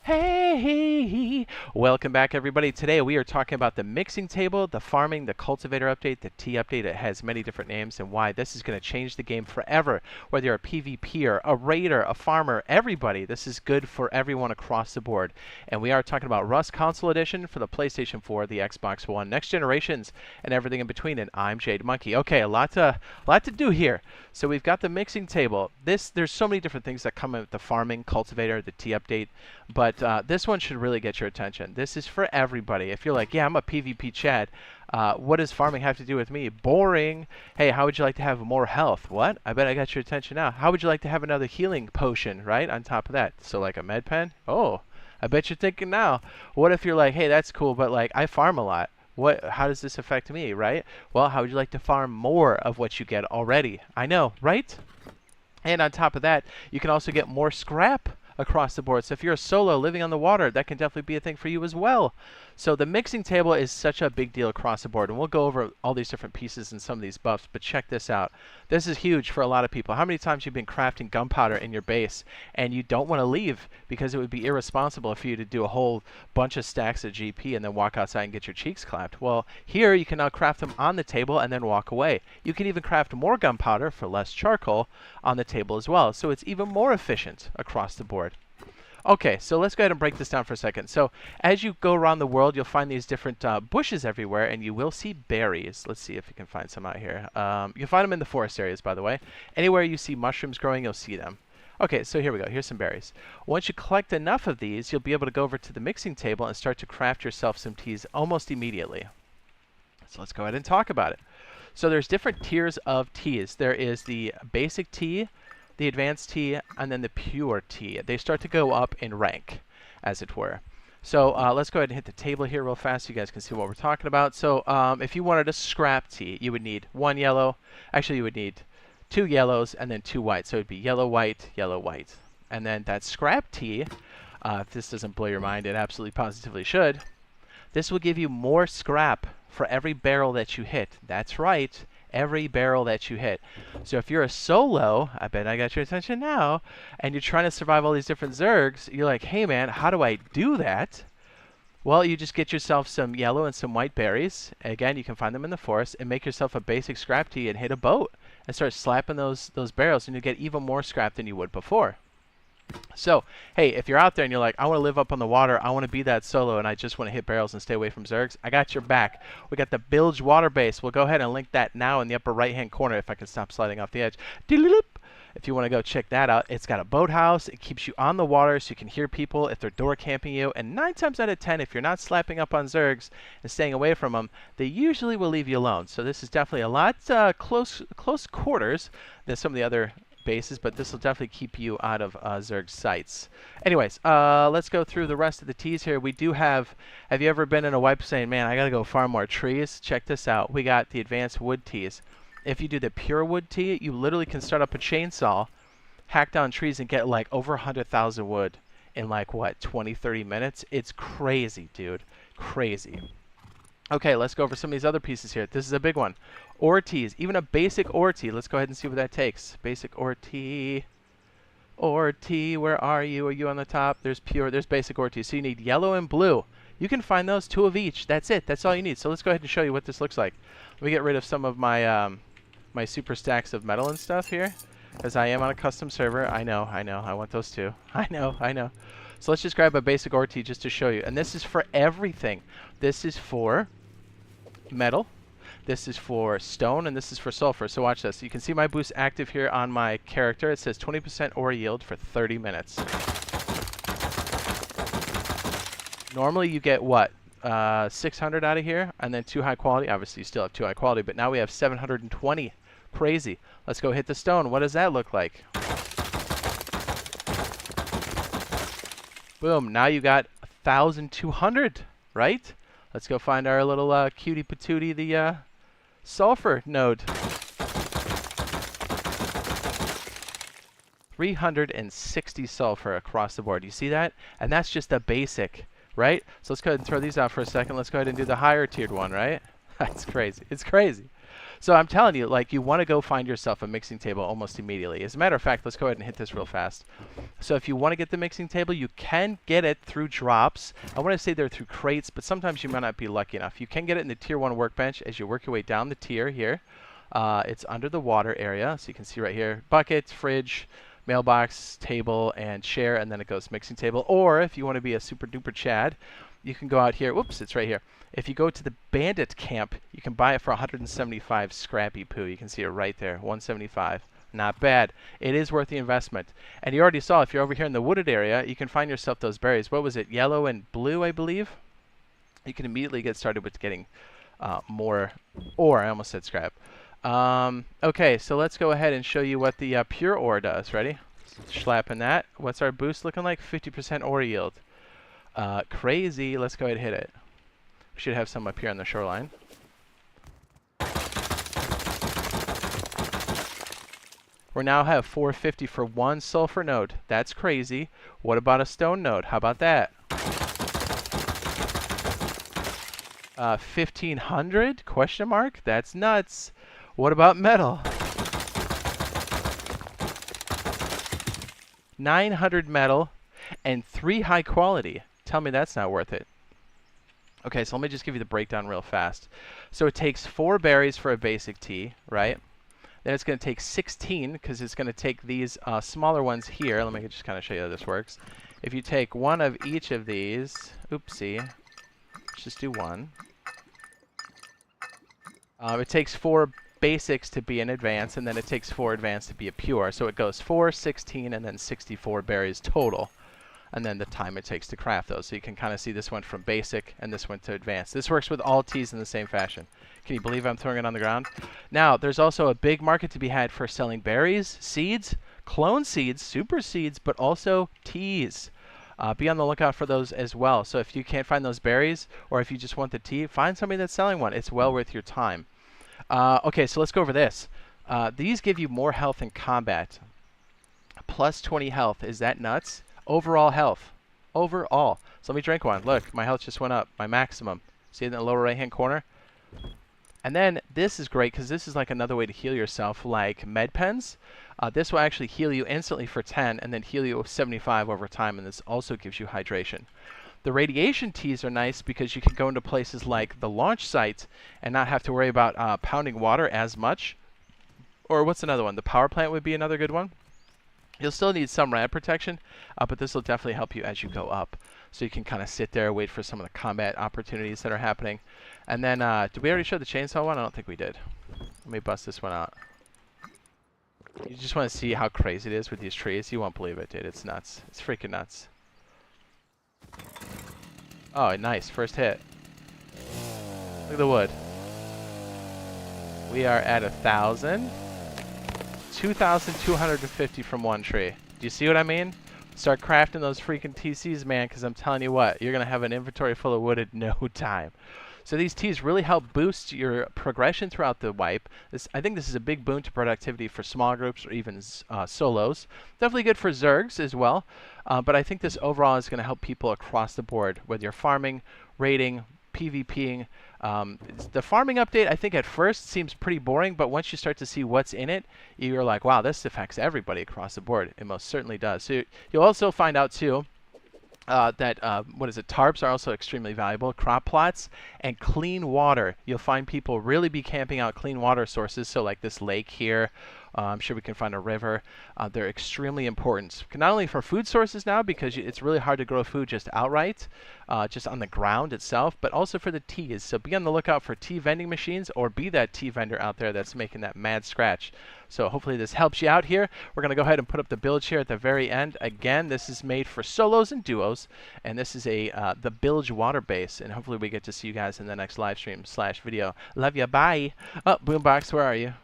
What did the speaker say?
Hey, welcome back everybody. Today we are talking about the mixing table, the farming, the cultivator update, the tea update. It has many different names and why this is going to change the game forever. Whether you're a PvPer, a raider, a farmer, everybody, this is good for everyone across the board. And we are talking about Rust Console Edition for the PlayStation 4, the Xbox One, next generations, and everything in between. And I'm Jade Monkey. Okay, a lot to do here. So we've got the mixing table. There's so many different things that come in with the farming, cultivator, the tea update, but this one should really get your attention. This is for everybody. If you're like, yeah, I'm a PvP Chad, what does farming have to do with me? Boring. Hey, how would you like to have more health? What? I bet I got your attention now. How would you like to have another healing potion, right, on top of that? So like a med pen? Oh, I bet you're thinking now. What if you're like, hey, that's cool, but like I farm a lot. How does this affect me, right? Well, how would you like to farm more of what you get already? I know, right? And on top of that, you can also get more scrap across the board. So if you're a solo living on the water, that can definitely be a thing for you as well. So the mixing table is such a big deal across the board, and we'll go over all these different pieces and some of these buffs, but check this out. This is huge for a lot of people. How many times you've been crafting gunpowder in your base and you don't want to leave because it would be irresponsible for you to do a whole bunch of stacks of GP and then walk outside and get your cheeks clapped? Well, here you can now craft them on the table and then walk away. You can even craft more gunpowder for less charcoal on the table as well. So it's even more efficient across the board. Okay, so let's go ahead and break this down for a second. So as you go around the world, you'll find these different bushes everywhere, and you will see berries. Let's see if we can find some out here. You'll find them in the forest areas, by the way. Anywhere you see mushrooms growing, you'll see them. Okay, so here we go. Here's some berries. Once you collect enough of these, you'll be able to go over to the mixing table and start to craft yourself some teas almost immediately. So let's go ahead and talk about it. So there's different tiers of teas. There is the basic tea, the advanced tea, and then the pure tea. They start to go up in rank, as it were. So let's go ahead and hit the table here real fast so you guys can see what we're talking about. So if you wanted a scrap tea, you would need 1 yellow. Actually, you would need 2 yellows and then 2 whites. So it would be yellow, white, yellow, white. And then that scrap tea, if this doesn't blow your mind, it absolutely positively should. This will give you more scrap for every barrel that you hit. That's right. Every barrel that you hit. So if you're a solo, I bet I got your attention now, and you're trying to survive all these different zergs, you're like, hey man, how do I do that? Well, you just get yourself some yellow and some white berries. Again, you can find them in the forest, and make yourself a basic scrap tea and hit a boat and start slapping those barrels, and you get even more scrap than you would before. So, hey, if you're out there and you're like, I want to live up on the water, I want to be that solo, and I just want to hit barrels and stay away from zergs, I got your back. We got the Bilge water base. We'll go ahead and link that now in the upper right-hand corner if I can stop sliding off the edge. If you want to go check that out, it's got a boathouse. It keeps you on the water so you can hear people if they're door camping you. And 9 times out of 10, if you're not slapping up on zergs and staying away from them, they usually will leave you alone. So this is definitely a lot close quarters than some of the other bases, but this will definitely keep you out of zerg sights. Anyways, let's go through the rest of the teas here. We do have you ever been in a wipe saying, man, I gotta go farm more trees? Check this out. We got the advanced wood teas. If you do the pure wood tea, you literally can start up a chainsaw, hack down trees, and get like over 100,000 wood in like what, 20-30 minutes? It's crazy, dude. Crazy. Okay, let's go over some of these other pieces here. This is a big one. Ore teas, even a basic ore tea. Let's go ahead and see what that takes. Basic ore tea. Ore tea, where are you? Are you on the top? There's basic ore tea. So you need yellow and blue. You can find those, 2 of each. That's it. That's all you need. So let's go ahead and show you what this looks like. Let me get rid of some of my my super stacks of metal and stuff here, because I am on a custom server. I know. I want those too. I know. So let's just grab a basic ore tea just to show you. And this is for everything. This is for metal, this is for stone, and this is for sulfur. So watch this. You can see my boost active here on my character. It says 20% ore yield for 30 minutes. Normally you get what? 600 out of here, and then 2 high quality. Obviously you still have 2 high quality, but now we have 720. Crazy. Let's go hit the stone. What does that look like? Boom. Now you got 1,200, right? Let's go find our little cutie patootie, the sulfur node. 360 sulfur across the board. You see that? And that's just the basic, right? So let's go ahead and throw these out for a second. Let's go ahead and do the higher tiered one, right? That's crazy. It's crazy. So I'm telling you, like, you want to go find yourself a mixing table almost immediately. As a matter of fact, let's go ahead and hit this real fast. So if you want to get the mixing table, you can get it through drops. I want to say they're through crates, but sometimes you might not be lucky enough. You can get it in the tier 1 workbench as you work your way down the tier here. It's under the water area, so you can see right here, bucket, fridge, mailbox, table, and chair, and then it goes mixing table. Or if you want to be a super duper Chad, you can go out here. Whoops, it's right here. If you go to the bandit camp, you can buy it for 175 scrappy poo. You can see it right there, 175. Not bad. It is worth the investment. And you already saw, if you're over here in the wooded area, you can find yourself those berries. What was it? Yellow and blue, I believe. You can immediately get started with getting more ore. I almost said scrap. Okay, so let's go ahead and show you what the pure ore does. Ready? Slapping that. What's our boost looking like? 50% ore yield. Crazy. Let's go ahead and hit it. We should have some up here on the shoreline. We now have 450 for one sulfur node. That's crazy. What about a stone node? How about that? 1500? Question mark? That's nuts. What about metal? 900 metal and 3 high quality. Tell me that's not worth it. Okay, so let me just give you the breakdown real fast. So it takes 4 berries for a basic tea, right? Then it's going to take 16 because it's going to take these smaller ones here. Let me just kind of show you how this works. If you take one of each of these, oopsie, let's just do one. It takes 4 basics to be an advanced, and then it takes 4 advanced to be a pure. So it goes 4, 16, and then 64 berries total. And then the time it takes to craft those. So you can kind of see this went from basic and this went to advanced. This works with all teas in the same fashion. Can you believe I'm throwing it on the ground? Now, there's also a big market to be had for selling berries, seeds, clone seeds, super seeds, but also teas. Be on the lookout for those as well. So if you can't find those berries, or if you just want the tea, find somebody that's selling one. It's well worth your time. Okay, so let's go over this. These give you more health in combat. Plus 20 health. Is that nuts? Overall health. Overall. So let me drink one. Look, my health just went up. My maximum. See it in the lower right-hand corner? And then this is great because this is like another way to heal yourself, like med pens. This will actually heal you instantly for 10 and then heal you 75 over time, and this also gives you hydration. The radiation teas are nice because you can go into places like the launch site and not have to worry about pounding water as much. Or what's another one? The power plant would be another good one. You'll still need some rad protection, but this will definitely help you as you go up. So you can kind of sit there, wait for some of the combat opportunities that are happening. And then, did we already show the chainsaw one? I don't think we did. Let me bust this one out. You just want to see how crazy it is with these trees. You won't believe it, dude. It's nuts. It's freaking nuts. Oh, nice. First hit. Look at the wood. We are at 1,000. 2,250 from one tree. Do you see what I mean? Start crafting those freaking TCs, man, because I'm telling you what, you're going to have an inventory full of wood in no time. So these teas really help boost your progression throughout the wipe. I think this is a big boon to productivity for small groups or even solos. Definitely good for Zergs as well. But I think this overall is going to help people across the board, whether you're farming, raiding, PvPing. The farming update, I think at first seems pretty boring, but once you start to see what's in it, you're like, wow, this affects everybody across the board. It most certainly does. So you'll also find out too that tarps are also extremely valuable, crop plots, and clean water. You'll find people really be camping out clean water sources, so like this lake here. I'm sure we can find a river. They're extremely important, not only for food sources now, because it's really hard to grow food just outright, just on the ground itself, but also for the teas. So be on the lookout for tea vending machines, or be that tea vendor out there that's making that mad scratch. So hopefully this helps you out here. We're going to go ahead and put up the bilge here at the very end. Again, this is made for solos and duos, and this is the bilge water base, and hopefully we get to see you guys in the next live stream / video. Love ya, bye. Oh, Boombox, where are you?